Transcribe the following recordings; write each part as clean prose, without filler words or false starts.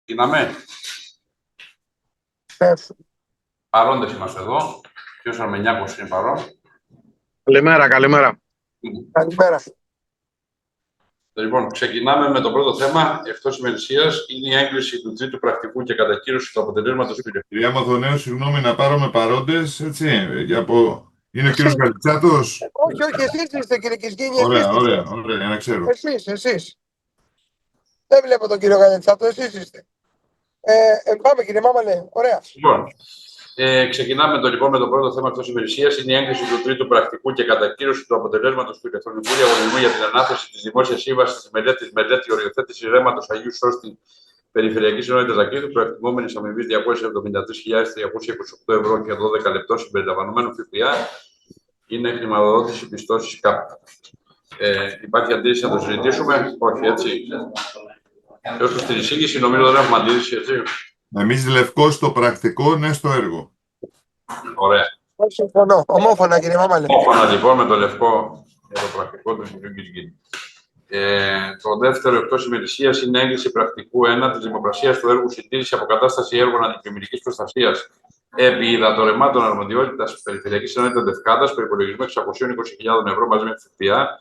Ξεκινάμε. Παρόντες είμαστε εδώ. Ποιος Αρμενιάκος είναι παρόν? Καλημέρα, καλημέρα. Καλημέρα. Λοιπόν, ξεκινάμε με το πρώτο θέμα. Εκτός ημερησίας είναι η έγκριση του τρίτου πρακτικού και κατακύρωση του αποτελέσματος του ηλεκτρονικού. Κυρία Μαθονέου, συγγνώμη να πάρουμε παρόντες, έτσι. Είναι ο κύριος Γαλιτσάτος. Όχι, εσείς είστε κύριε Κισκίνη. Ωραία, για να ξέρω. Εσείς. Δεν βλέπω τον κύριο Γαλιτσάτο, εσείς είστε. Πάμε κύριε Μάμαλε, ωραία. Λοιπόν, ξεκινάμε με το πρώτο θέμα εκτός ημερησίας. Είναι η έγκριση του τρίτου πρακτικού και κατακύρωση του αποτελέσματος του ηλεκτρονικού διαγωνισμού για την ανάθεση της δημόσιας σύμβασης της μελέτη οριοθέτηση ρεύματος Αγίου Σώστη Περιφερειακής Ενότητας Δακρύτου, προεκτιμόμενης αμοιβής 273.328 ευρώ και 12 λεπτών συμπεριλαμβανομένου ΦΠΑ. Είναι χρηματοδότηση πιστώσης ΚΑΠ. Υπάρχει αντίρρηση να το συζητήσουμε? Όχι, έτσι. Έως προς την εισήγηση, νομίζω δεν έχουμε αντίρρηση, έτσι. Εμείς Λευκό στο πρακτικό, ναι στο έργο. Ωραία. Συμφωνώ. Ομόφωνα κύριε Μάμαλε. Ομόφωνα λοιπόν με το Λευκό για το πρακτικό του κ. Κισκίνη. Το δεύτερο εκτός ημερησίας είναι έγκριση πρακτικού 1 της δημοπρασίας του έργου συντήρηση αποκατάσταση έργων αντιπλημμυρικής προστασίας επί υδατορρεμμάτων αρμοδιότητας Περιφερειακής Ενότητας Λευκάδας, προϋπολογισμό 620.000 ευρώ μαζί με ΦΠΑ,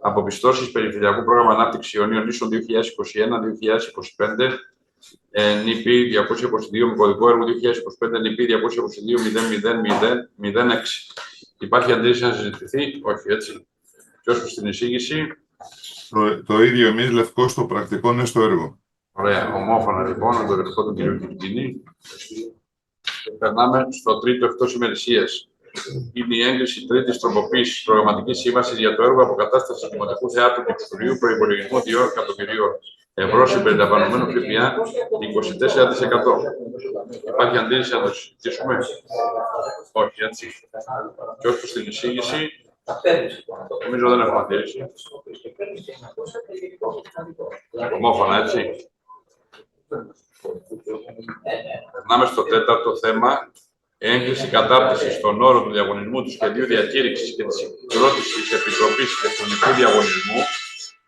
από πιστώσεις Περιφερειακού Πρόγραμμα Ανάπτυξη Ιωνίων Νήσων 2021-2025, νηπή 222 με κωδικό έργου 2025, νηπή 222-000-06. Υπάρχει αντίρρηση να συζητηθεί? Όχι, έτσι. Και ως προς την εισήγηση. Το ίδιο εμείς Λευκό στο πρακτικό, ναι στο έργο. Ωραία, ομόφωνα λοιπόν με το Λευκό του κ. Κισκίνη. Περνάμε στο τρίτο εκτός ημερησίας. Είναι η έγκριση τρίτης τροποποίησης προγραμματικής σύμβασης για το έργο αποκατάστασης δημοτικού θεάτρου και κτηρίου προϋπολογισμού 2 εκατομμυρίων ευρώ συμπεριλαμβανομένου ΦΠΑ 24%. Υπάρχει αντίρρηση να το συζητήσουμε? Όχι, έτσι. Και ως προς την εισήγηση, νομίζω δεν έχουμε αντίρρηση. Ομόφωνα, έτσι. Περνάμε στο τέταρτο θέμα. Έγκριση κατάρτισης των όρων του διαγωνισμού του σχεδίου διακήρυξης και της συγκρότησης της Επιτροπής Ηλεκτρονικού Διαγωνισμού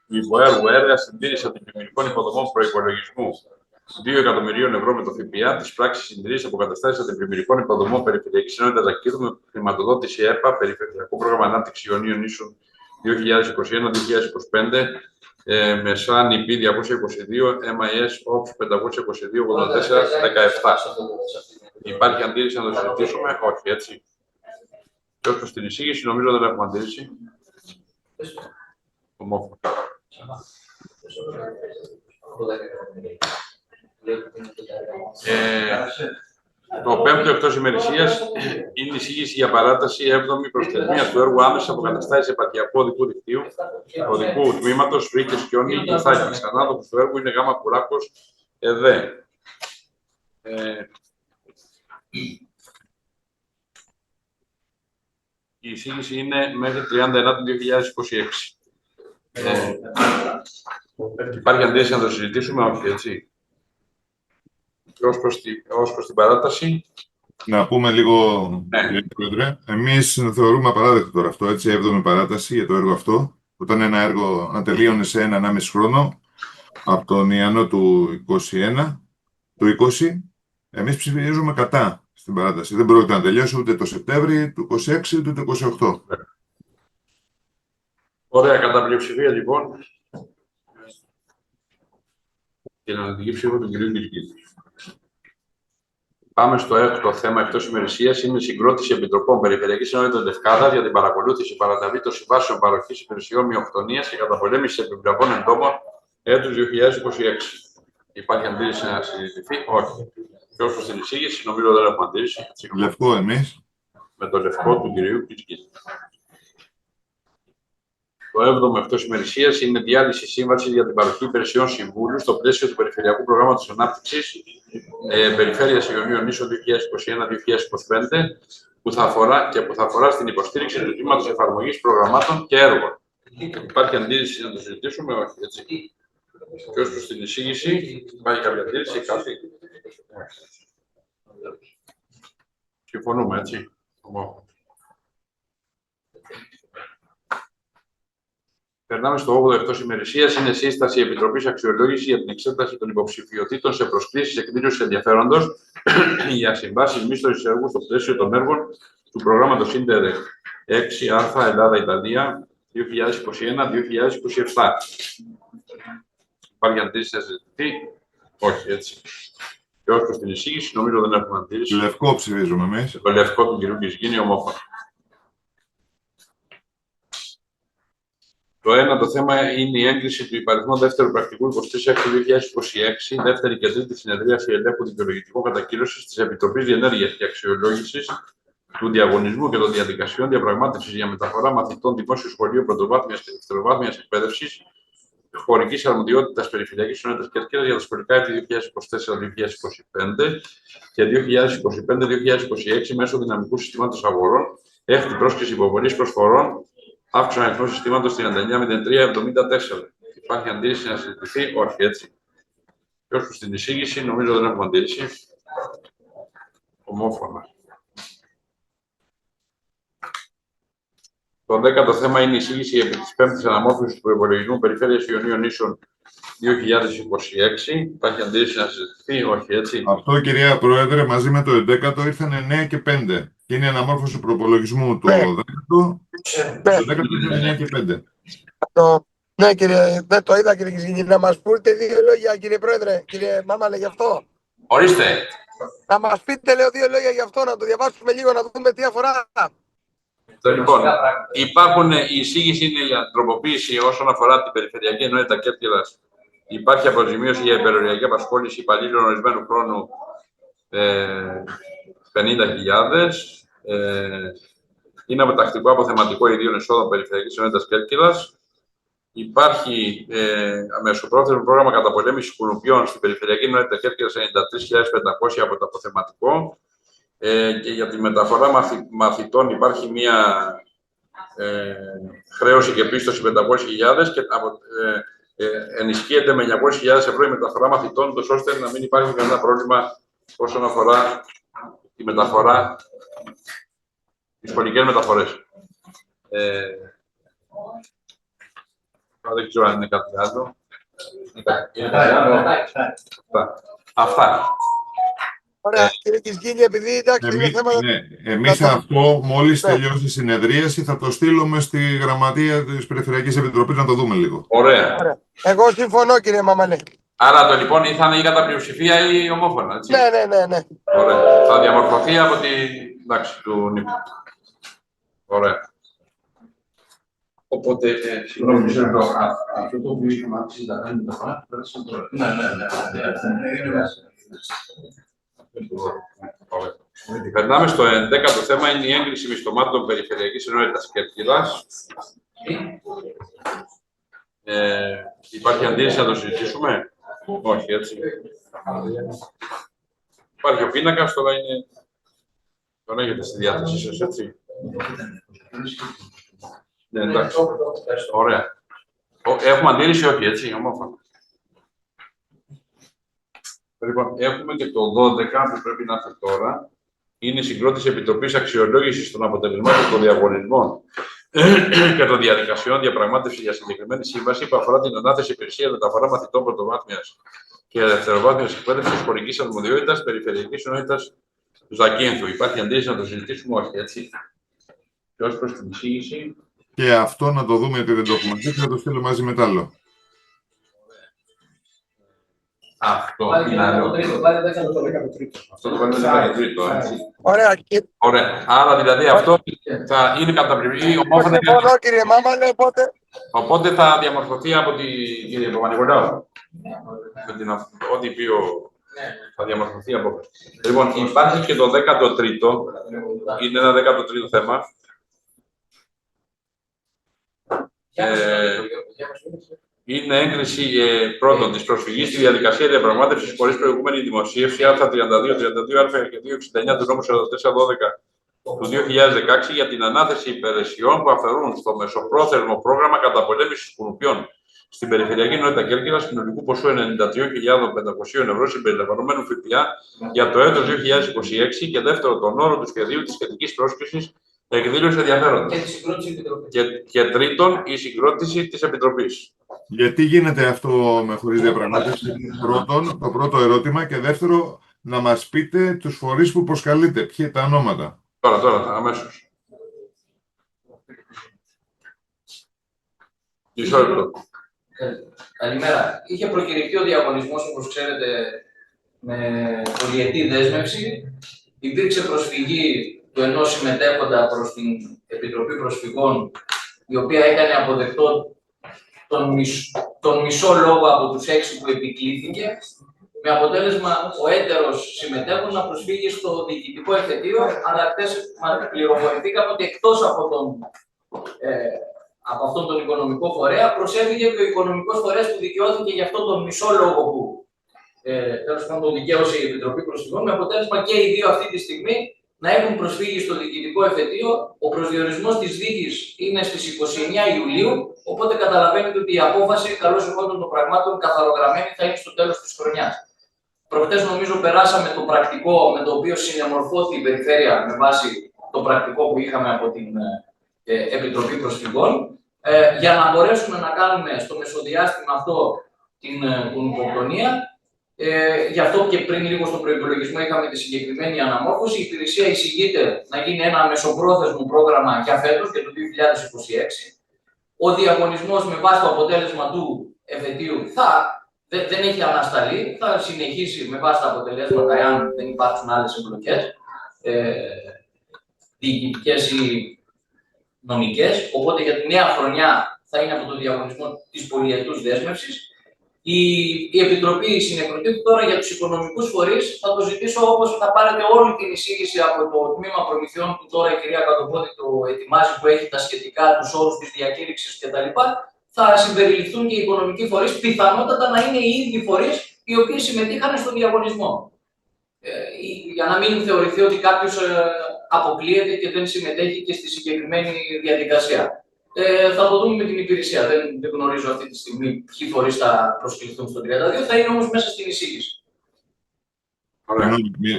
του υποέργου έργα συντήρηση αντιπλημμυρικών υποδομών προϋπολογισμού 2 εκατομμυρίων ευρώ με το ΦΠΑ της πράξης συντήρησης αποκαταστάσεως αντιπλημμυρικών υποδομών Περιφερειακής Ενότητας Δακρύτου με χρηματοδότηση ΕΠΑ, Περιφερειακό Πρόγραμμα Ανάπτυξη Ιωνίων Νήσων 2021-2025, με ΣΑΝ ΙΠ 222, MIS OPS 522-84-17. Υπάρχει αντίρρηση να το συζητήσουμε? Όχι, έτσι. Και ως προς την εισήγηση, νομίζω δεν έχουμε αντίρρηση. Ομόφωνα. Το πέμπτο εκτός ημερησίας είναι η εισήγηση για παράταση 7η προθεσμίας του έργου άμεσης αποκαταστάσης επαρχιακού οδικού δικτύου, οδικού τμήματος Ρίκες Κιόνι Ιθάκης. Ανάδοχος του έργου είναι Γ. Κουράκος ΕΔΕ. Η εισήγηση είναι μέχρι 30 του 2026. Υπάρχει αντίρρηση να το συζητήσουμε? Όχι, έτσι. Ως προς την παράταση. Να πούμε λίγο, Ναι. κύριε Πρόεδρε. Εμείς θεωρούμε απαράδεκτο τώρα αυτό, έτσι, 7η παράταση για το έργο αυτό. Όταν ένα έργο να τελείωνε σε 1,5 χρόνο, από τον Ιανουάριο του 2021, του 20, εμείς ψηφίζουμε κατά στην παράταση. Δεν πρόκειται να τελειώσει ούτε το Σεπτέμβρη του 2026, ούτε το 2028. Ωραία, κατά πλειοψηφία λοιπόν. Την αναλυτική ψήφο του κ. Κισκίνη. Πάμε στο έκτο θέμα εκτός ημερησίας. Είναι η συγκρότηση επιτροπών Περιφερειακής Ενότητας Λευκάδας για την παρακολούθηση παραταβή των συμβάσεων παροχής υπηρεσιών μειοκτονίας και καταπολέμησης επιβλαβών εντόμων έτους 2026. Υπάρχει αντίρρηση να συζητηθεί? Όχι. Και ως προς την εισήγηση, νομίζω δεν έχουμε αντίρρηση. Λευκό εμείς. Με το Λευκό του κ. Κισκίνη. Το 7ο εκτός ημερησίας είναι διάλυση σύμβασης για την παροχή υπηρεσιών συμβούλου στο πλαίσιο του Περιφερειακού Προγράμματος Ανάπτυξης Περιφέρειας Ιωνίων Νήσων 2021-2025, που θα αφορά στην υποστήριξη του τμήματος εφαρμογής προγραμμάτων και έργων. Υπάρχει αντίρρηση να το συζητήσουμε? Όχι, έτσι. Και ως προς την εισήγηση, υπάρχει κάποια αντίρρηση? Κάτι? Συμφωνούμε, έτσι. Περνάμε στο 8ο εκτός ημερησίας. Είναι σύσταση Επιτροπής Αξιολόγηση για την εξέταση των υποψηφιωτήτων σε προσκλήσεις εκδήλωσης ενδιαφέροντος για συμβάσεις μίσθωσης έργου στο πλαίσιο των έργων του προγράμματος Ίντερεκ 6α Ελλάδα-Ιταλία 2021-2027. Υπάρχει αντίρρηση να συζητηθεί? Όχι, έτσι. Και ως προς την εισήγηση, νομίζω δεν έχουμε αντίρρηση. Λευκό ψηφίζουμε εμείς. Το λευκό του κ. Κιζικίνη, ομόφωνα. Το ένα το θέμα είναι η έγκριση του υπαριθμού δεύτερου πρακτικού 23/2026, δεύτερη και τρίτη συνεδρίαση ελέγχου δικαιολογητικών κατακύρωσης της Επιτροπής Διενέργειας και Αξιολόγησης του Διαγωνισμού και των Διαδικασιών Διαπραγμάτευσης για μεταφορά μαθητών Δημόσιου Σχολείου Πρωτοβάθμιας και Δευτεροβάθμιας Εκπαίδευσης χωρικής αρμοδιότητας Περιφερειακής Ενότητας Κέρκυρας για τα σχολικά έτη 2024-2025 και 2025-2026 μέσω δυναμικού συστήματος αγορών, έκτη πρόσκληση υποβολής προσφορών, αύξηση αριθμού συστήματος 390374. Υπάρχει αντίρρηση να συζητηθεί? Όχι, έτσι. Και ως προς την εισήγηση, νομίζω δεν έχουμε αντίρρηση. Ομόφωνα. Το 10ο θέμα είναι η εισήγηση επί της 5ης αναμόρφωσης του προϋπολογισμού Περιφέρειας Ιωνίων Ίσων 2026. Υπάρχει αντίρρηση να συζητηθεί? Όχι, έτσι. Αυτό, κυρία Πρόεδρε, μαζί με το 11ο ήρθαν 9 και 5. Και είναι η αναμόρφωση του προπολογισμού το 10ο. Το 10ο ήρθαν 9 και 5. Ναι, κύριε, δεν το είδα, κύριε Κιζικίνη. Να μας πείτε δύο λόγια, κύριε Πρόεδρε, κύριε Μάμαλε, γι' αυτό. Ορίστε. Να μας πείτε, λέω, δύο λόγια γι' αυτό, να το διαβάσουμε λίγο, να δούμε τι αφορά. Λοιπόν, υπάρχουν, η εισήγηση είναι για τροποποίηση όσον αφορά την Περιφερειακή Ενότητα Κέρκυρας. Υπάρχει αποζημίωση για υπεροριακή απασχόληση υπαλλήλων ορισμένου χρόνου 50.000. Είναι αποτακτικό αποθεματικό ιδίων εσόδων Περιφερειακής Ενότητας Κέρκυρας. Υπάρχει μεσοπρόθεσμο πρόγραμμα καταπολέμησης κουνουπιών στην Περιφερειακή Ενότητα Κέρκυρας 93.500 από το αποθεματικό. Και για τη μεταφορά μαθητών υπάρχει μία χρέωση και πίστοση 500.000 και ενισχύεται με 900.000 ευρώ η μεταφορά μαθητών, ώστε να μην υπάρχει κανένα πρόβλημα όσον αφορά τη μεταφορά, τις σχολικές μεταφορές. Δεν ξέρω αν είναι κάτι άλλο. Αυτά. Ωραία, κύριε Κιζικίνη, επειδή εντάξει είναι θέματα... Εμείς αυτό, μόλις τελειώσει η συνεδρίαση, θα το στείλουμε στη γραμματεία της Περιφερειακής Επιτροπής να το δούμε λίγο. Ωραία. Εγώ συμφωνώ, κύριε Μαμαλέ. Άρα το λοιπόν θα είναι ή κατά πλειοψηφία ή ομόφωνα, έτσι. Ναι. Ωραία. Θα διαμορφωθεί από τη... Εντάξει, του νύπου. Ωραία. Οπότε, συγγνώμη, αυτό το οποίο είχαμε άξιζε να κάνει μεταφορά, πέρασε τώρα. Ναι. Περνάμε στο 11ο θέμα, είναι η έγκριση μισθωμάτων Περιφερειακής Ενότητας Κέρκυρας. Υπάρχει αντίρρηση να το συζητήσουμε? Όχι, έτσι. Υπάρχει ο πίνακας, τώρα είναι... Τώρα έχετε στη διάθεσή σας, έτσι. Ναι, εντάξει. Ωραία. Έχουμε αντίρρηση? Όχι, έτσι, ομόφωνα. Λοιπόν, έχουμε και το 12 που πρέπει να έρθει τώρα. Είναι η συγκρότηση Επιτροπής Αξιολόγησης των αποτελεσμάτων των διαγωνισμών και των διαδικασιών διαπραγμάτευση για συγκεκριμένη σύμβαση που αφορά την ανάθεση υπηρεσία μεταφορά μαθητών πρωτοβάθμιας και δευτεροβάθμιας εκπαίδευσης χωρικής αρμοδιότητας Περιφερειακής Ενότητας Ζακίνθου. Υπάρχει αντίρρηση να το συζητήσουμε? Όχι, έτσι. Και ως προς την εισήγηση. Και αυτό να το δούμε, γιατί δεν το έχουμε δει, θα το στείλω μαζί με τ' άλλο. Αυτό είναι άλλο. Αυτό το βάλουμε στο 13ο, έτσι. Ωραία. Άρα δηλαδή αυτό θα είναι κατά πλειοψηφία ομόφωνα. Συμφωνώ, κύριε Μάμαλε, Οπότε θα διαμορφωθεί από την κυρία Παπα-Νικολάου. Ό,τι πει θα διαμορφωθεί από. Λοιπόν, υπάρχει και το 13ο. Είναι ένα 13ο θέμα. Είναι έγκριση πρώτον της προσφυγής στη διαδικασία διαπραγμάτευσης χωρίς προηγούμενη δημοσίευση άρθρα 32, 32α και 269 του νόμου 4412 του 2016 για την ανάθεση υπηρεσιών που αφαιρούν στο μεσοπρόθεσμο πρόγραμμα καταπολέμησης κουνουπιών στην Περιφερειακή Ενότητα Κέρκυρας συνολικού ποσού 93.500 ευρώ συμπεριλαμβανομένου ΦΠΑ για το έτος 2026 και δεύτερο τον όρο του σχεδίου της σχετικής πρόσκλησης Εκδήλωση ενδιαφέροντος. Και τη συγκρότηση επιτροπή. Και τρίτον, η συγκρότηση της Επιτροπής. Γιατί γίνεται αυτό με χωρίς διαπραγμάτευση? Πρώτον, το πρώτο ερώτημα. Και δεύτερο, να μας πείτε τους φορείς που προσκαλείτε. Ποιοι είναι τα ονόματα? Τώρα, αμέσως. Μισό λεπτό. Καλημέρα. Είχε προκηρυχθεί ο διαγωνισμός, όπως ξέρετε, με πολυετή δέσμευση. Υπήρξε προσφυγή του ενός συμμετέχοντα προς την Επιτροπή Προσφυγών, η οποία έκανε αποδεκτό τον μισό λόγο από τους 6 που επικλήθηκε, με αποτέλεσμα ο έτερος συμμετέχον να προσφύγει στο διοικητικό εφετείο, αλλά χθες πληροφορηθήκαμε ότι εκτός από αυτόν τον οικονομικό φορέα, προσέφυγε και ο οικονομικός φορέας που δικαιώθηκε για αυτόν τον μισό λόγο που τέλος πάντων δικαίωσε η Επιτροπή Προσφυγών, με αποτέλεσμα και οι δύο αυτή τη στιγμή να έχουν προσφύγει στο διοικητικό εφετείο. Ο προσδιορισμός της δίκης είναι στις 29 Ιουλίου, οπότε καταλαβαίνετε ότι η απόφαση, καλώς εγόντων των πραγμάτων, καθαρογραμμένη θα είναι στο τέλος της χρονιάς. Προχτές νομίζω περάσαμε το πρακτικό με το οποίο συνεμορφώθηκε η Περιφέρεια με βάση το πρακτικό που είχαμε από την Επιτροπή Προσφυγών, για να μπορέσουμε να κάνουμε στο μεσοδιάστημα αυτό την υποπτωνία. Γι' αυτό και πριν λίγο στον προϋπολογισμό είχαμε τη συγκεκριμένη αναμόρφωση. Η υπηρεσία εισηγείται να γίνει ένα μεσοπρόθεσμο πρόγραμμα για φέτος, για το 2026. Ο διαγωνισμός με βάση το αποτέλεσμα του εφετείου δεν έχει ανασταλεί, θα συνεχίσει με βάση τα αποτελέσματα, εάν δεν υπάρξουν άλλες εμπλοκές διοικητικές ή νομικές. Οπότε για τη νέα χρονιά θα είναι από το διαγωνισμό της πολυετούς δέσμευσης. Η Επιτροπή συνεκροτείται τώρα για τους οικονομικούς φορείς. Θα το ζητήσω, όπως θα πάρετε όλη την εισήγηση από το τμήμα προμηθειών που τώρα η κυρία Κατοπόδη το ετοιμάζει, που έχει τα σχετικά, τους όρους της διακήρυξης κτλ. Θα συμπεριληφθούν και οι οικονομικοί φορείς, πιθανότατα να είναι οι ίδιοι φορείς οι οποίοι συμμετείχαν στο διαγωνισμό. Για να μην θεωρηθεί ότι κάποιος αποκλείεται και δεν συμμετέχει και στη συγκεκριμένη διαδικασία. Θα το δούμε με την υπηρεσία. Δεν γνωρίζω αυτή τη στιγμή ποιοι φορείς θα προσκληθούν στο 32, θα είναι όμως μέσα στην εισήγηση.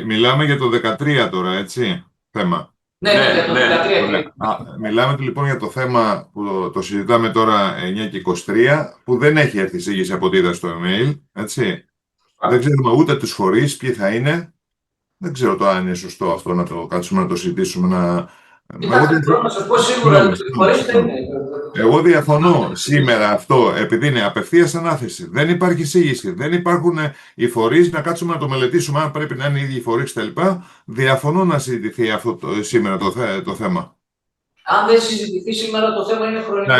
Μιλάμε για το 13 τώρα, έτσι, θέμα. Ναι, για το 13. Μιλάμε λοιπόν για το θέμα που το συζητάμε τώρα 9 και 23, που δεν έχει έρθει εισήγηση από ό,τι είδα στο email, έτσι. Δεν ξέρουμε ούτε τους φορείς, ποιοι θα είναι. Δεν ξέρω το αν είναι σωστό αυτό να το κάτσουμε να το συζητήσουμε. Εγώ διαφωνώ σήμερα αυτό, επειδή είναι απευθείας ανάθεση. Δεν υπάρχει εισήγηση. Δεν υπάρχουν οι φορείς να κάτσουμε να το μελετήσουμε, αν πρέπει να είναι οι ίδιοι φορείς κτλ. Διαφωνώ να συζητηθεί αυτό σήμερα το θέμα. Αν δεν συζητηθεί σήμερα το θέμα είναι χρονικό.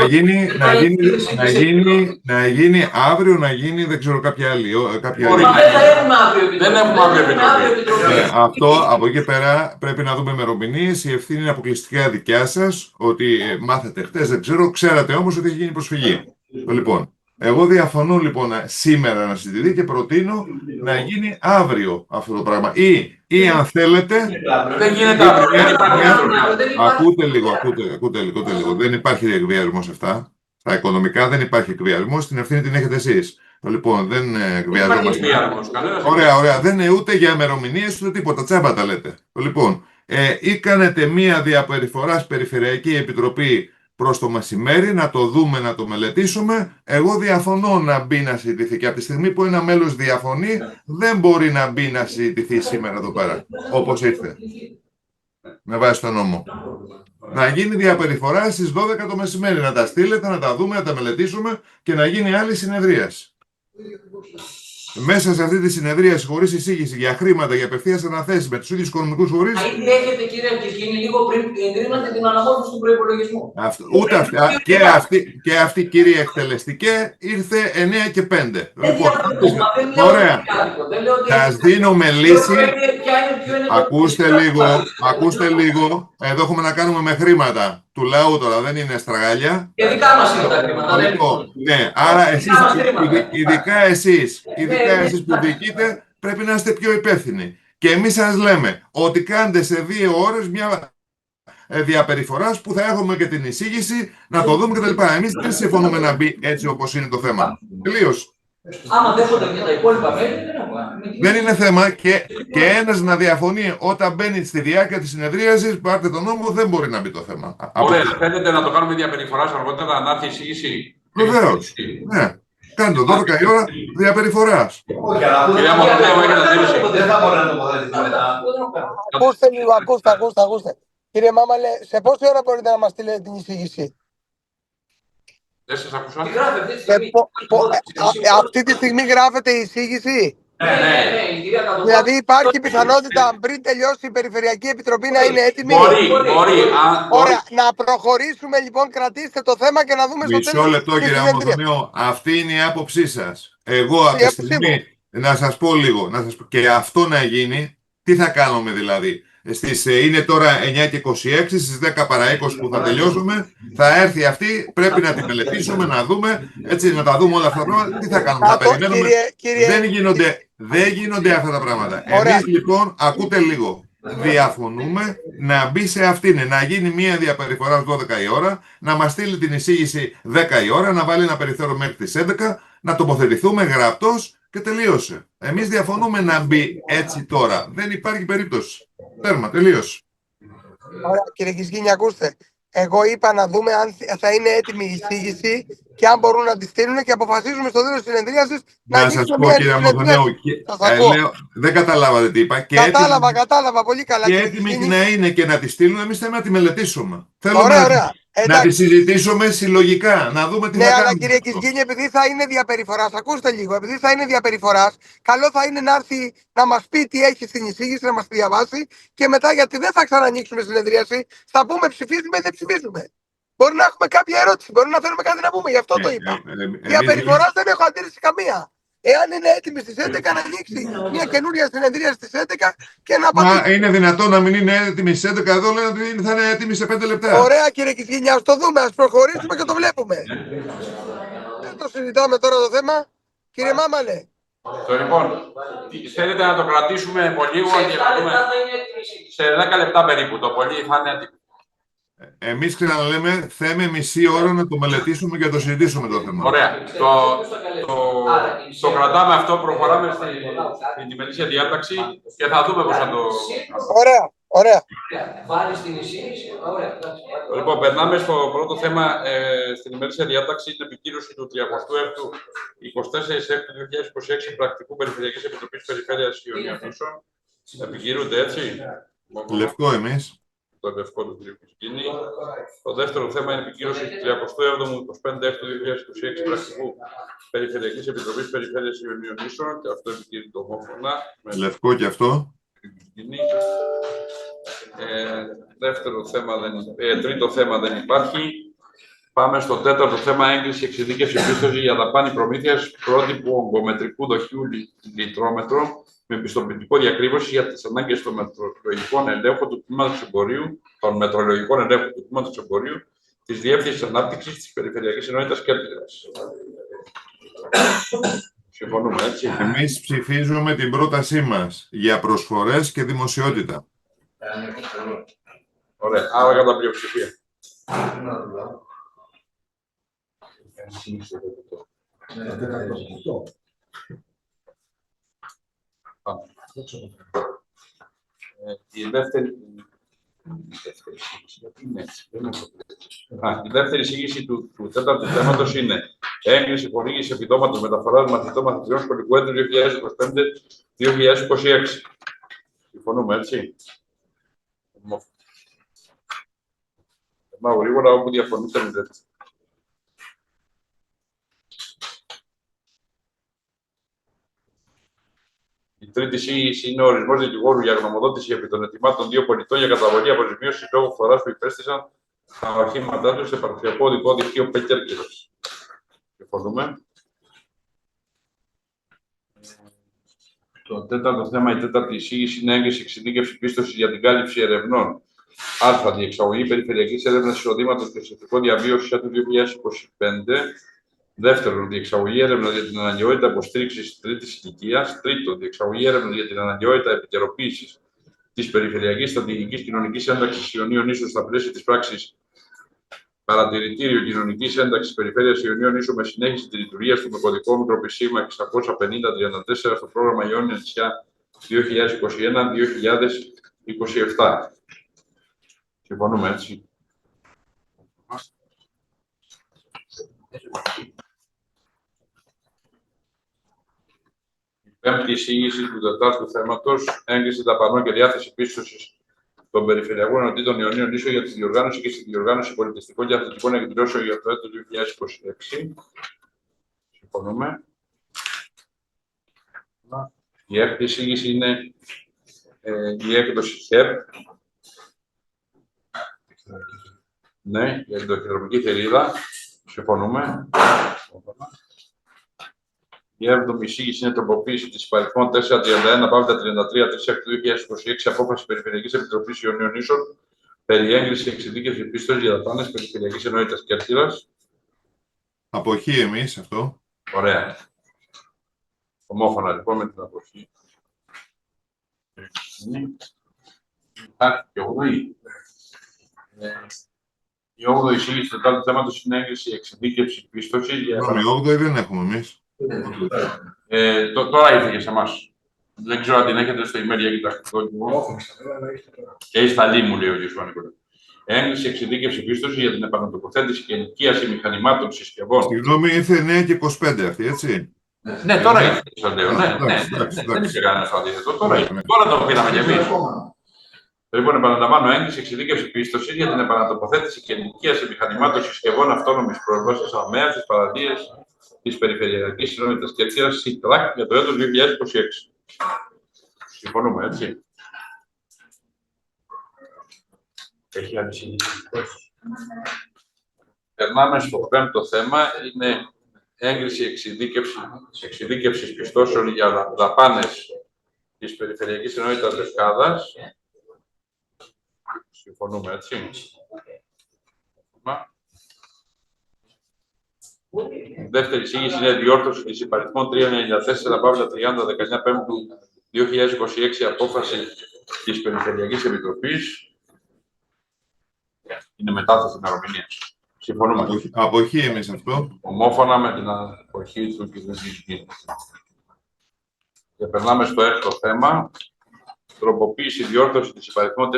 Να γίνει αύριο, να γίνει δεν ξέρω κάποια άλλη. Δεν θα έχουμε αύριο. Δεν έχουμε αύριο επιτροπή. Αυτό από εκεί πέρα πρέπει να δούμε ημερομηνίες. Η ευθύνη είναι αποκλειστικά δικιά σας. Ότι μάθατε χτες, δεν ξέρω. Ξέρατε όμως ότι έχει γίνει προσφυγή. Λοιπόν, εγώ διαφωνώ λοιπόν σήμερα να συζητηθεί και προτείνω να γίνει αύριο αυτό το πράγμα. Ή αν θέλετε. Δεν γίνεται αύριο. Ακούτε λίγο. Δεν υπάρχει εκβιασμός σε αυτά. Στα οικονομικά δεν υπάρχει εκβιασμός. Την ευθύνη την έχετε εσείς. Λοιπόν, δεν εκβιαζόμαστε. Ωραία. Δεν είναι ούτε για ημερομηνίες ούτε τίποτα. Τσάμπα τα λέτε. Λοιπόν, ή κάνετε μία διαπεριφορά Περιφερειακή Επιτροπή προς το μεσημέρι, να το δούμε, να το μελετήσουμε. Εγώ διαφωνώ να μπει να συζητηθεί. Και από τη στιγμή που ένα μέλος διαφωνεί, δεν μπορεί να μπει να συζητηθεί σήμερα εδώ πέρα. Όπως ήρθε. Με βάση τον νόμο. Να γίνει διαπεριφορά στις 12 το μεσημέρι. Να τα στείλετε, να τα δούμε, να τα μελετήσουμε και να γίνει άλλη συνεδρίαση. Μέσα σε αυτή τη συνεδρίαση, χωρίς εισήγηση για χρήματα, για απευθείας αναθέσεις με τους ίδιους οικονομικούς φορείς. Ήδη έχετε, κύριε Κυρκίνη, λίγο πριν εγκρίνατε την αναμόρφωση του προϋπολογισμού. Ούτε και αυτή, κύριε εκτελεστικέ, ήρθε 9 και 5. Λοιπόν, ωραία. Σας δίνουμε λύση. Ακούστε λίγο. Εδώ έχουμε να κάνουμε με χρήματα του λαού τώρα, δεν είναι στραγάλια. Και δικά μας είναι τα χρήματα. Ναι, άρα εσείς, ειδικά εσείς που διοικείτε, πρέπει να είστε πιο υπεύθυνοι. Και εμείς σας λέμε ότι κάντε σε 2 ώρες μια διαπεριφοράς που θα έχουμε και την εισήγηση, να το δούμε κτλ. Εμείς δεν συμφωνούμε να μπει έτσι όπως είναι το θέμα. Τελείως. Άμα δέχονται και τα υπόλοιπα μέλη, δεν έχουμε. Δεν είναι θέμα και ένας να διαφωνεί όταν μπαίνει στη διάρκεια της συνεδρίασης, πάρτε τον νόμο, δεν μπορεί να μπει το θέμα. Ωραία, θέλετε να το κάνουμε διαπεριφοράς αργότερα, να έρθει η εισήγηση. Βεβαίως. Ναι. Κάντε το 12 η ώρα διαπεριφοράς. Όχι, αλλά Κυρία Μαυροδέου, έχετε αντίρρηση? δεν θα μπορεί να τοποθετηθεί μετά. Ακούστε λίγο, ακούστε. Κύριε Μάμαλε, σε πόση ώρα μπορείτε να μας στείλετε την εισήγηση? Δεν σας άκουσα. Τι γράφει αυτή τη στιγμή. Αυτή τη στιγμή γράφεται η εισήγηση. Ναι, η κυρία Κατοβάτη. Δηλαδή υπάρχει πιθανότητα πριν τελειώσει η Περιφερειακή Επιτροπή να είναι έτοιμη. Μπορεί. Ωραία, να προχωρήσουμε λοιπόν, κρατήστε το θέμα και να δούμε στο τέλος. Μισό λεπτό, τη κύριε συνεδρία. Αμοδονίου. Αυτή είναι η άποψή σας. Εγώ από τη στιγμή, να σας πω λίγο, και αυτό να γίνει, τι θα κάνουμε δηλαδή? Είναι τώρα 9 και 26, στις 10 παρά 20 που θα τελειώσουμε, θα έρθει αυτή, πρέπει να τη μελετήσουμε, να δούμε, έτσι, να τα δούμε όλα αυτά τα πράγματα. Τι θα κάνουμε, θα περιμένουμε? Δεν γίνονται αυτά τα πράγματα. Εμείς λοιπόν, ακούτε λίγο, διαφωνούμε να μπει σε αυτήν, να γίνει μία διαπεριφορά 12 η ώρα, να μας στείλει την εισήγηση 10 η ώρα, να βάλει ένα περιθώριο μέχρι τις 11, να τοποθετηθούμε γραπτός και τελείωσε. Εμείς διαφωνούμε να μπει έτσι τώρα. Δεν υπάρχει περίπτωση. Τέρμα, τελείωσε. Ωραία, κύριε Κισκίνη, ακούστε. Εγώ είπα να δούμε αν θα είναι έτοιμη η εισήγηση και αν μπορούν να τη στείλουν και αποφασίζουμε στο τέλος της συνεδρίασης να σας πω, κύριε Αμοδονέου, δεν καταλάβατε τι είπα. Κατάλαβα πολύ καλά. Και έτοιμη να είναι και να τη στείλουν, εμείς θέλουμε να τη μελετήσουμε. Ωραία. Να τη συζητήσουμε συλλογικά, να δούμε τι θα κάνουμε. Ναι, αλλά κύριε Κισκίνη, επειδή θα είναι διαπεριφοράς, ακούστε λίγο, επειδή θα είναι διαπεριφοράς, καλό θα είναι να έρθει να μας πει τι έχει στην εισήγηση, να μας τη διαβάσει και μετά, γιατί δεν θα ξανανοίξουμε συνεδρίαση, θα πούμε ψηφίζουμε ή δεν ψηφίζουμε. Μπορεί να έχουμε κάποια ερώτηση, μπορεί να θέλουμε κάτι να πούμε, γι' αυτό το είπα. Διαπεριφοράς δεν έχω αντίρρηση καμία. Εάν είναι έτοιμη στις 11 να ανοίξει μια καινούρια συνεδρία στις 11 και να απαντήσει. Μα είναι δυνατόν να μην είναι έτοιμη στις 11, εδώ λένε ότι θα είναι έτοιμη σε 5 λεπτά. Ωραία, κύριε Κισκίνη, ας το δούμε, ας προχωρήσουμε και το βλέπουμε. Δεν το συζητάμε τώρα το θέμα. Κύριε Μάμαλε. Λοιπόν, θέλετε να το κρατήσουμε πολύ λίγο και να δούμε. Σε 10 λεπτά περίπου το πολύ θα είναι έτοιμο. Εμείς ξαναλέμε, θέμε μισή ώρα να το μελετήσουμε και να το συζητήσουμε το θέμα. Ωραία. Το κρατάμε αυτό, προχωράμε στην ημερήσια διάταξη και θα δούμε πώς θα το... Ωραία. Βάλεις την εισήγηση. Ωραία. Λοιπόν, περνάμε στο πρώτο θέμα στην ημερήσια διάταξη, την επικύρωση του 36ου 24/6/2026 πρακτικού Περιφερειακής Επιτροπής Περιφέρειας Ιωνίων Νήσων. Επικυρούνται έτσι. Λευκό εμείς. Το λευκό του κ. Κισκίνη. Το δεύτερο θέμα είναι η επικύρωση του 37ου 25/6/2026 πρακτικού Περιφερειακής Επιτροπής Περιφέρειας Ιωνίων Νήσων και αυτό επικυρείται ομόφωνα. Λευκό και αυτό. Τρίτο θέμα δεν υπάρχει. Πάμε στο τέταρτο θέμα, έγκριση εξειδίκευση πίστοση για δαπάνη προμήθειας πρότυπου ογκομετρικού δοχείου λιτρόμετρων με πιστοποιητικό διακρύβωση για τις ανάγκες των μετρολογικών ελέγχων του τμήματος εμπορίου, της Διεύθυνσης Ανάπτυξης της Περιφερειακής Ενότητας Κέρκυρας. Συμφωνούμε, έτσι. Εμείς ψηφίζουμε την πρότασή μας για προσφορές και δημοσιότητα. Ωραία, άρα κατά πλειοψηφία. Η δεύτερη εισήγηση του τέταρτου θέματος είναι έγκριση χορήγηση επιδόματος μεταφοράς μαθητών μαθητριών σχολικού έτους 2025-2026. Συμφωνούμε, έτσι. Πάω γρήγορα όπου διαφωνείτε με τέτοια. Η τρίτη εισήγηση είναι ο ορισμός δικηγόρου για γνωμοδότηση επί των ετοιμάτων δύο πολιτών για καταβολή αποζημίωσης λόγω φοράς που υπέστησαν τα οχήματά τους σε παραδοσιακό οδικό δίκτυο Κέρκυρας. Συμφωνούμε. Το τέταρτο θέμα, η τέταρτη εισήγηση είναι έγκριση εξειδίκευση πίστοση για την κάλυψη ερευνών. Α. Διεξαγωγή περιφερειακής έρευνας εισοδήματος και ουσιαστικό διαβίωση του 2025. Δεύτερον, διεξαγωγή έρευνα για την αναγκαιότητα υποστήριξης τρίτης ηλικίας. Τρίτον, διεξαγωγή έρευνα για την αναγκαιότητα επικαιροποίησης της περιφερειακής στρατηγικής κοινωνικής ένταξης Ιωνίων Νήσων στα πλαίσια της πράξης Παρατηρητήριο Κοινωνικής Ένταξης Περιφέρειας Ιωνίων Ίσου με συνέχιση της λειτουργίας του με κωδικό μητροπισήμα 650-34 στο πρόγραμμα Ιόνια Νησιά 2021-2027. Συμφωνούμε, έτσι. Η πέμπτη εισήγηση του τετάρτου θέματος, έγκριση δαπανών και διάθεση πίστοσης των Περιφερειακών Ενωτήτων Ιωνίων Ίσου για τη διοργάνωση και στη διοργάνωση πολιτιστικών και αθλητικών εκδηλώσεων για το έτος 2026. Συμφωνούμε. Η έκτη εισήγηση είναι η έκδοση ΧΕΠ. Ναι, για την ταχυδρομική θηρίδα. Συμφωνούμε. Η έβδομη εισήγηση είναι τροποποίηση της υπαριθμών 431-33 της 2026 απόφαση Περιφερειακής Επιτροπής Ιωνίων Ίσων περί έγκριση εξειδίκευση πίστος για δαπάνες Περιφερειακής Ενότητας Κέρκυρας. Αποχή εμείς αυτό. Ωραία. Ομόφωνα λοιπόν με την αποχή. Υπάρχει και 8η. Η 8η εισήγηση του τετάρτου θέματος είναι έγκριση εξειδίκευση πίστοση για. Η 8η δεν έχουμε εμείς. Τώρα ήρθε και σε εμάς. Δεν ξέρω αν την έχετε στο email για κοιτάξτε. Και έχει σταλεί, μου λέει ο κ. Πανικολάκη. Έγκριση εξειδίκευση πίστοση για την επανατοποθέτηση και ενοικίαση μηχανημάτων συσκευών. Συγγνώμη, ήρθε 9 και 25 αυτή, έτσι. Ναι, τώρα ήρθε στο λέω. Ναι, δεν είχε κανένα αντίθετο. Τώρα το πήραμε κι εμείς. Λοιπόν, επαναλαμβάνω, έγκριση εξειδίκευση πίστοση για την επανατοποθέτηση και ενοικίαση μηχανημάτων συσκευών αυτόνομης πρόσβασης ΑΜΕΑ στις παραλίες της Περιφερειακής Ενότητας Κέρκυρας ΣΥΤΡΑΚ για το έτος 2026. Συμφωνούμε, έτσι. Έχει ανησυχήσει. Περνάμε στο πέμπτο θέμα. Είναι έγκριση εξειδίκευσης πιστώσεων για δαπάνες της Περιφερειακής Ενότητας Λευκάδας. Συμφωνούμε, έτσι. Η δεύτερη εισήγηση είναι διόρθωση της υπαριθμών 394-30-19 Πέμπτου 2026 απόφαση της Περιφερειακής Επιτροπής. Είναι μετάθεση ημερομηνίας. Συμφωνούμε. Αποχή εμείς αυτό. Ομόφωνα με την αποχή του κ. Ζητζίνη. Και περνάμε στο έκτο θέμα. Τροποποίηση διόρθωση της υπαριθμών 480-35-2026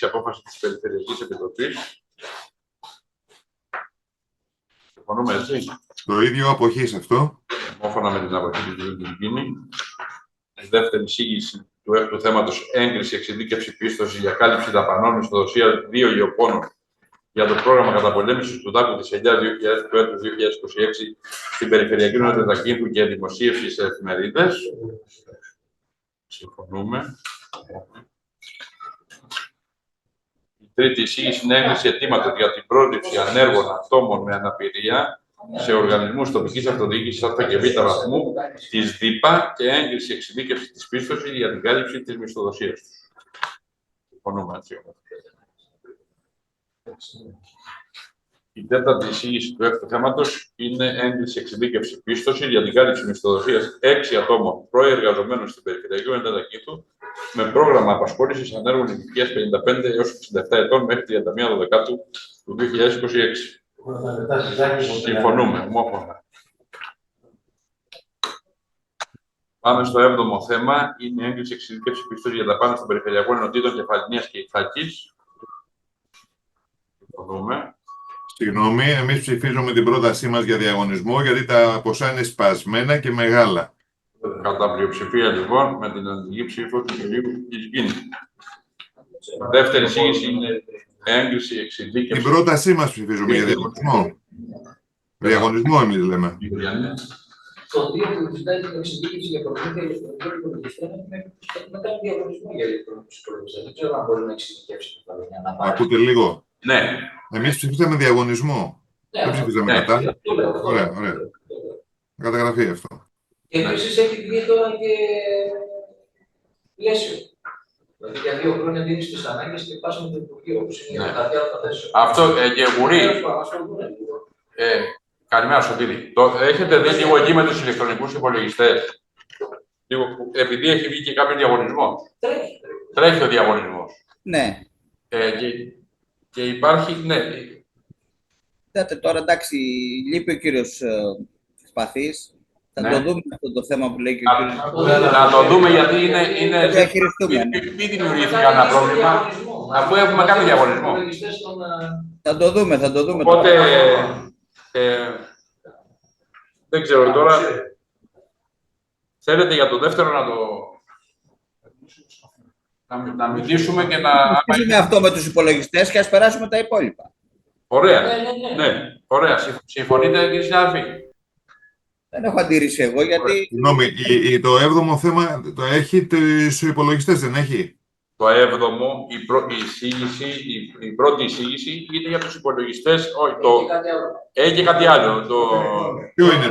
απόφαση της Περιφερειακής Επιτροπής. Συμφωνούμε, έτσι. Το ίδιο αποχή σε αυτό. Ομόφωνα με την αποχή του κ. Ζητζίνη. Η δεύτερη εισήγηση του έκτου θέματος, έγκριση εξειδίκευση πίστοση για κάλυψη δαπανών μισθοδοσίας 2 γεωπόνων για το πρόγραμμα καταπολέμησης του δάκου της ελιάς του έτους 2026 στην Περιφερειακή Ενότητα Κίνδου και δημοσίευση σε εφημερίδες. Συμφωνούμε. Η τρίτη εισήγηση είναι έγκριση αιτήματος για την πρόληψη ανέργων ατόμων με αναπηρία σε οργανισμούς τοπικής αυτοδιοίκησης Α και Β βαθμού της ΔΥΠΑ και έγκριση εξειδίκευση της πίστοσης για την κάλυψη της μισθοδοσίας τους. Συμφωνούμε, έτσι. Η τέταρτη εισήγηση του έκτου θέματος είναι έγκριση εξειδίκευση πίστοση για την κάλυψη μισθοδοσίας 6 ατόμων προεργαζομένων στην Περιφερειακή Ενότητα Κίνδου με πρόγραμμα απασχόλησης ανέργων ηλικίας 55 έως 67 ετών μέχρι 31 Δεκάτου του 2026. Συμφωνούμε, ομόφωνα. Πάμε στο 7ο θέμα. Είναι η έγκριση εξειδίκευση πίστοση για δαπάνες των Περιφερειακών Ενωτήτων Κεφαλινίας και Ιθάκης. Συμφωνούμε. Συγγνώμη, εμείς ψηφίζουμε την πρότασή μας για διαγωνισμό, γιατί τα ποσά είναι σπασμένα και μεγάλα. Κατά πλειοψηφία, λοιπόν, με την αντιγή ψήφο του κ. Κισκίνη. Δεύτερη εισήγηση είναι έγκριση εξειδίκευση. Την πρότασή μας ψηφίζουμε για διαγωνισμό. Διαγωνισμό εμείς λέμε. Το 2 που ζητάει την εξειδίκευση για προμήθεια ηλεκτρονικών υπολογιστών έχουμε κάνει διαγωνισμό για ηλεκτρονικούς υπολογιστές. Δεν ξέρω αν μπορεί να εξειδικεύσει το παράδειγμα. Ακούτε λίγο. Ναι. Εμείς ψηφίσαμε διαγωνισμό. Δεν ψηφίσαμε κατά. Ωραία, ωραία. Να καταγραφεί αυτό. Και επίσης έχει βγει τώρα και πλαίσιο. Δηλαδή για 2 χρόνια δίνεις τις ανάγκες και πας με το Υπουργείο, όπως είναι η κατάρτια των θέσεων. Αυτό και Γουρή. Καλημέρα, Σωτήρη. Έχετε δει λίγο εκεί με τους ηλεκτρονικούς υπολογιστές. Επειδή έχει βγει και κάποιο διαγωνισμό. Τρέχει ο διαγωνισμός. Ναι. Και υπάρχει, ναι, Κοιτάτε τώρα, εντάξει, λείπει ο κύριος Σπαθής. Θα Ναι. το δούμε αυτό το θέμα που λέει και ο κύριος. να το δούμε γιατί είναι Το διαχειριστούμε. μην δημιουργηθεί κανένα πρόβλημα, αφού έχουμε κάνει διαγωνισμό. Θα το δούμε, θα το δούμε. Οπότε, δεν ξέρω τώρα, θέλετε για το δεύτερο να μιλήσουμε και να... Αφήσουμε αυτό με τους υπολογιστές και ας περάσουμε τα υπόλοιπα. Ωραία, ναι, ωραία. Συμφωνείτε, κύριε συνάδελφοι? Δεν έχω αντίρρηση εγώ, γιατί Συγγνώμη, το 7ο θέμα το έχει τους υπολογιστές, δεν έχει? Το 7ο, η πρώτη εισήγηση είναι για τους υπολογιστές. Όχι, έχει και κάτι άλλο. Ποιο είναι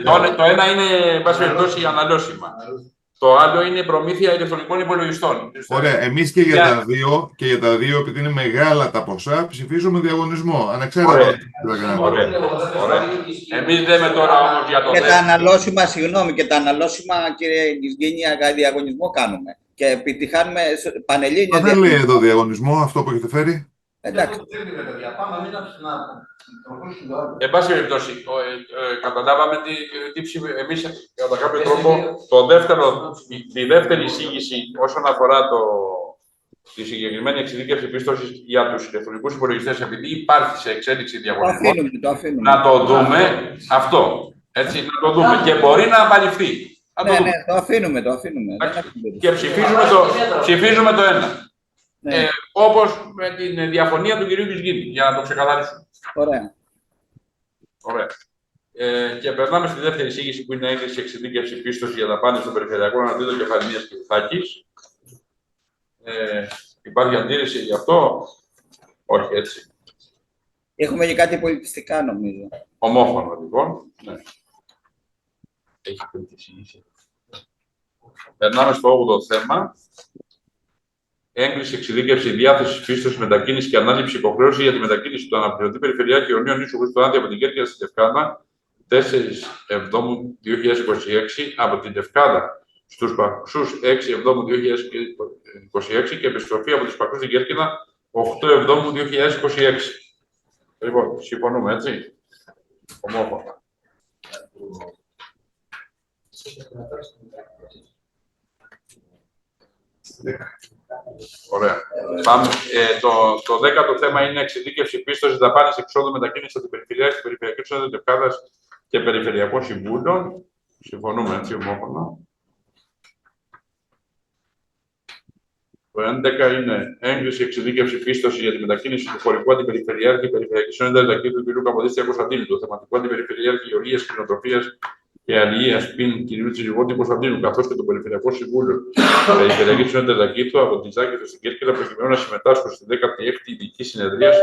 το άλλο? Το ένα είναι, εν πάση περιπτώσει, αναλώσιμα. Το άλλο είναι προμήθεια ηλεκτρονικών υπολογιστών. Ωραία, εμείς και για τα δύο, επειδή είναι μεγάλα τα ποσά, ψηφίζουμε διαγωνισμό. Ανεξάρτητα. Ωραία. Εμείς λέμε τώρα όμως για το και τα δεύτερο. αναλώσιμα, συγγνώμη, και τα αναλώσιμα, κύριε Γκισγκίνη, διαγωνισμό κάνουμε. Και επιτυχάνουμε πανελλήνια. Δεν λέει εδώ διαγωνισμό αυτό που έχετε φέρει. Εντάξει. Εν πάση περιπτώσει, καταλάβαμε τι ψηφίζουμε. Εμείς, κατά κάποιο τρόπο, τη δεύτερη εισήγηση όσον αφορά τη συγκεκριμένη εξειδίκευση πίστοσης για τους ηλεκτρονικούς υπολογιστές, επειδή υπάρχει σε εξέλιξη διαγωνισμό, Το αφήνουμε. να το δούμε αυτό. Έτσι, να το δούμε. Και μπορεί να απαλληφθεί. Ναι, το αφήνουμε. Και ψηφίζουμε το ένα. Ναι. Όπως με την διαφωνία του κυρίου Γκισγκίνη, για να το ξεκαθαρίσουμε. Ωραία. Ωραία. Και περνάμε στη δεύτερη εισήγηση που είναι έγκριση εξειδίκευση πίστοση για δαπάνες των περιφερειακών αναδίδων Κεφαλονίας και Ιθάκης. Υπάρχει αντίρρηση γι' αυτό? Όχι, έτσι. Έχουμε και κάτι πολιτιστικά, νομίζω. Ομόφωνο, λοιπόν. Ναι. Έχει πει τη εισήγηση. Περνάμε στο 8ο θέμα. Έγκριση, εξειδίκευση, διάθεση πίστοση, μετακίνηση και ανάληψη υποχρέωση για τη μετακίνηση του αναπληρωτή Περιφερειάρχη Ιωνίων Νήσου Χριστοάντη από την Κέρκυρα στη Λευκάδα 4/7/2026, από την Λευκάδα στους Παξούς 6/7/2026 και επιστροφή από τις Παξούς στην Κέρκυρα 8/7/2026. Λοιπόν, συμφωνούμε, έτσι. Ομόφωνα. Ωραία. Πάμε. Το 10ο θέμα είναι εξειδίκευση πίστοση δαπάνης εξόδου μετακίνηση από την Περιφερειακή Συνόδου Λευκάδας και Περιφερειακών Συμβούλων. Συμφωνούμε, έτσι, ομόφωνα. Το 11 είναι έγκριση εξειδίκευση πίστοση για τη μετακίνηση του χωρικού αντιπεριφερειάρχη Περιφερειακή Συνόδου Δακίου του κ. Καποδίστρια Κωνσταντίνου, του θεματικού αντιπεριφερειάρχη Γεωργίας, Κτηνοτροφίας και Αλληλείας ΠΙΝ κ. Τσιριγότη Κωνσταντίνου, καθώς και το Περιφερειακό Συμβούλιο Περιφερειακή Συνόδου Δακίου από την Ζάκη στην Κέρκυρα, προκειμένου να συμμετάσχουν στη 16η ειδική συνεδρίαση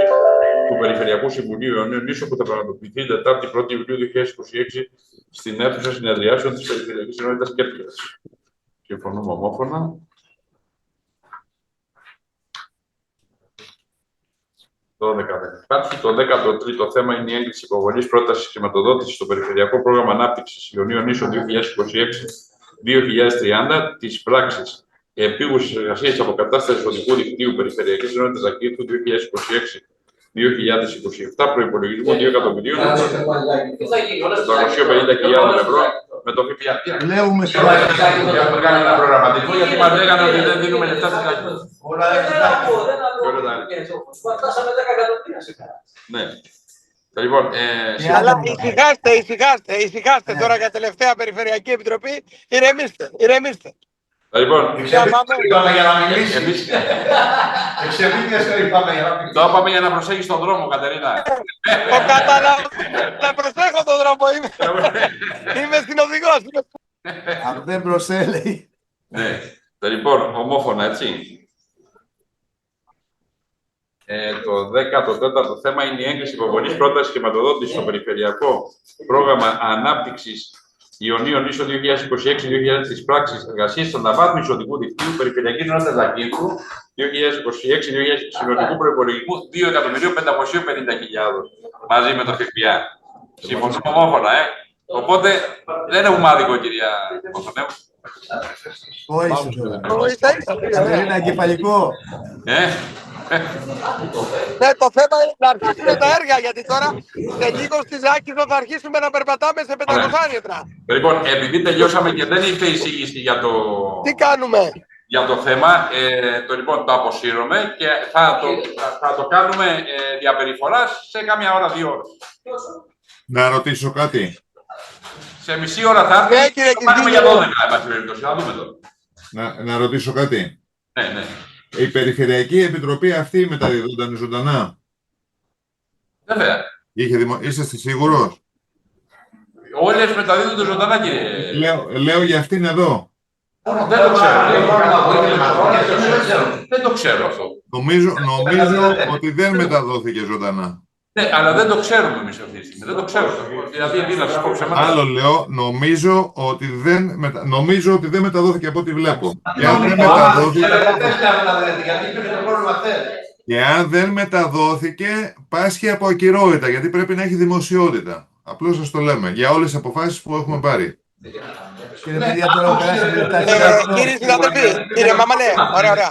του Περιφερειακού Συμβουλίου Ιωνίων Νήσου, που θα πραγματοποιηθεί την Τετάρτη 1η Ιουλίου 2026 στην αίθουσα συνεδριάσεων τη Περιφερειακή Συνότητα Κέρκυρα. Συμφωνούμε ομόφωνα. Το 12 δεν υπάρχει. Το 13ο θέμα είναι η έγκριση υποβολής πρότασης χρηματοδότησης στο Περιφερειακό Πρόγραμμα Ανάπτυξης Ιωνίων Νήσων 2026-2030 της πράξης επίγουσης εργασίας αποκατάστασης οδικού δικτύου Περιφερειακής Ενότητας Δακήτου 2026-2027, προϋπολογισμό 2.450.000 ευρώ με το ΦΠΑ. Λέγουμε σε Έχουμε κάνει ένα προγραμματισμό γιατί μας λέγανε ότι δεν δίνουμε λεφτά στην Δακήτου. Φτάσαμε 10 εκατομμύρια σήμερα. Ναι. Λοιπόν, Αλλά ησυχάστε τώρα για τελευταία Περιφερειακή Επιτροπή. Ηρεμήστε. λοιπόν, είπαμε για να μιλήσει. εμείς Εξεπίτες είπαμε για να μιλήσει. το είπαμε για να προσέχεις τον δρόμο, Κατερίνα. Το καταλαβαίνω. Να προσέχω τον δρόμο. Είμαι συνοδηγός. Αν δεν προσέλεγε. Ναι. Λοιπόν, ομόφωνα, έτσι. Το 14ο θέμα είναι η έγκριση υποβολής πρότασης χρηματοδότησης στο Περιφερειακό Πρόγραμμα Ανάπτυξης Ιωνίων Νήσων 2026-2030 της πράξης εργασίας στον αναβάθμιση οδικού δικτύου Περιφερειακής Ενότητας Δακήτου 2026-2026 συνολικού προϋπολογισμού 2.550.000 μαζί με το ΦΠΑ. Συμφωνούμε ομόφωνα, Οπότε δεν έχουμε άδικο, κυρία Κωνσταντίνου. Όχι, Κατερίνα, εγκεφαλικό. Ναι, το θέμα είναι να αρχίσουμε τα έργα, γιατί τώρα σε λίγο στη Ζάκηθο θα αρχίσουμε να περπατάμε σε 500 μέτρα. Λοιπόν, επειδή τελειώσαμε και δεν ήρθε η εισήγηση Τι κάνουμε? για το θέμα, λοιπόν, το αποσύρωμε και θα το κάνουμε διαπεριφοράς σε κάμια ώρα, 2 ώρες. Να ρωτήσω κάτι. Σε μισή ώρα θα Ναι, έρθει, κύριε θα κάνουμε για Κυριακή. 12, εν πάση περιπτώσει. Θα δούμε τώρα. Να ρωτήσω κάτι. Ναι, ναι. Η Περιφερειακή Επιτροπή αυτή μεταδιδόταν ζωντανά. Βέβαια. Είσαστε σίγουρος? Όλες μεταδίδονται ζωντανά, κύριε. Λέω για αυτήν εδώ. Δεν το ξέρω. Δεν το ξέρω αυτό. Νομίζω ότι δεν μεταδόθηκε ζωντανά. Ναι, αλλά δεν το ξέρουμε εμείς αυτή τη στιγμή. Δεν το ξέρω. Δηλαδή, τι να σας πω ψέματα. Άλλο λέω, νομίζω ότι δεν μεταδόθηκε από ό,τι βλέπω. Και αν δεν μεταδόθηκε, πάσχει από ακυρότητα, γιατί πρέπει να έχει δημοσιότητα. Απλώς σας το λέμε, για όλες τις αποφάσεις που έχουμε πάρει. Κύριε συναδελφοί, κύριε Μαμαλέ, ωραία.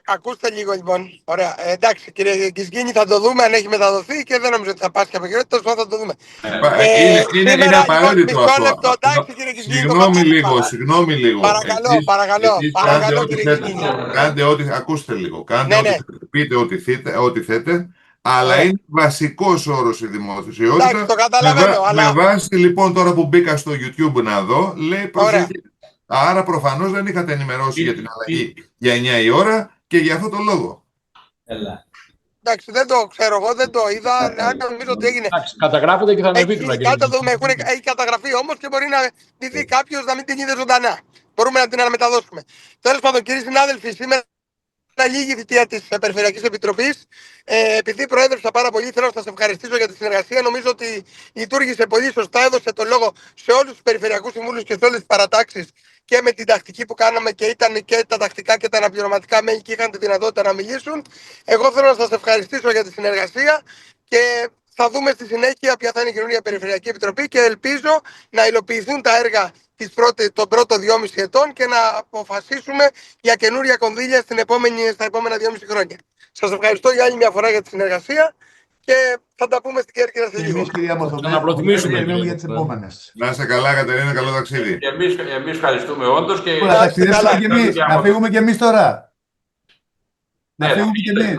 Ακούστε λίγο λοιπόν. Ωραία. Εντάξει, κύριε Κισγίνη, θα το δούμε αν έχει μεταδοθεί και δεν νομίζω ότι θα πάσχει από ακυρότητα, τόσο θα το δούμε. Είναι απαραίτητο αυτό. Λεπτό, εντάξει, κύριε Κισγίνη. Συγγνώμη λίγο. Παρακαλώ, κύριε Κισγίνη. Κάντε ακούστε λίγο. Πείτε ό,τι θέτε. Αλλά είναι βασικός όρος η δημοσιότητα. Εντάξει, το καταλαβαίνω. Με βάση λοιπόν τώρα που μπήκα στο YouTube να δω, λέει προσοχή. Άρα προφανώς δεν είχατε ενημερώσει για την αλλαγή για 9 η ώρα και για αυτό το λόγο. Εντάξει, δεν το ξέρω εγώ, δεν το είδα. Νομίζω ότι έγινε. Εντάξει, καταγράφεται και θα ανεβεί την Έχει καταγραφεί όμως και μπορεί να τη δει κάποιος να μην την είδε ζωντανά. Μπορούμε να την αναμεταδώσουμε. Τέλος πάντων, κύριοι συνάδελφοι, σήμερα λίγη θητεία της Περιφερειακής Επιτροπής. Επειδή προέδρευσα πάρα πολύ, θέλω να σας ευχαριστήσω για τη συνεργασία. Νομίζω ότι λειτουργήσε πολύ σωστά. Έδωσε το λόγο σε όλους τους περιφερειακούς συμβούλους και σε όλες τις παρατάξεις και με την τακτική που κάναμε και ήταν και τα τακτικά και τα αναπληρωματικά μέλη και είχαν τη δυνατότητα να μιλήσουν. Εγώ θέλω να σας ευχαριστήσω για τη συνεργασία και θα δούμε στη συνέχεια ποια θα είναι η καινούργια Περιφερειακή Επιτροπή και ελπίζω να υλοποιηθούν τα έργα των πρώτων 2,5 ετών και να αποφασίσουμε για καινούρια κονδύλια στα επόμενα 2,5 χρόνια. Σας ευχαριστώ για άλλη μια φορά για τη συνεργασία και θα τα πούμε στην Κέρκυρα σε λίγο. Να προτιμήσουμε για τις επόμενες. Να είστε καλά, Κατερίνα, καλό ταξίδι. Εμείς ευχαριστούμε όντως και... Να ταξιδέψουμε κι εμείς. Να φύγουμε κι εμείς τώρα. Να φύγουμε κι εμείς.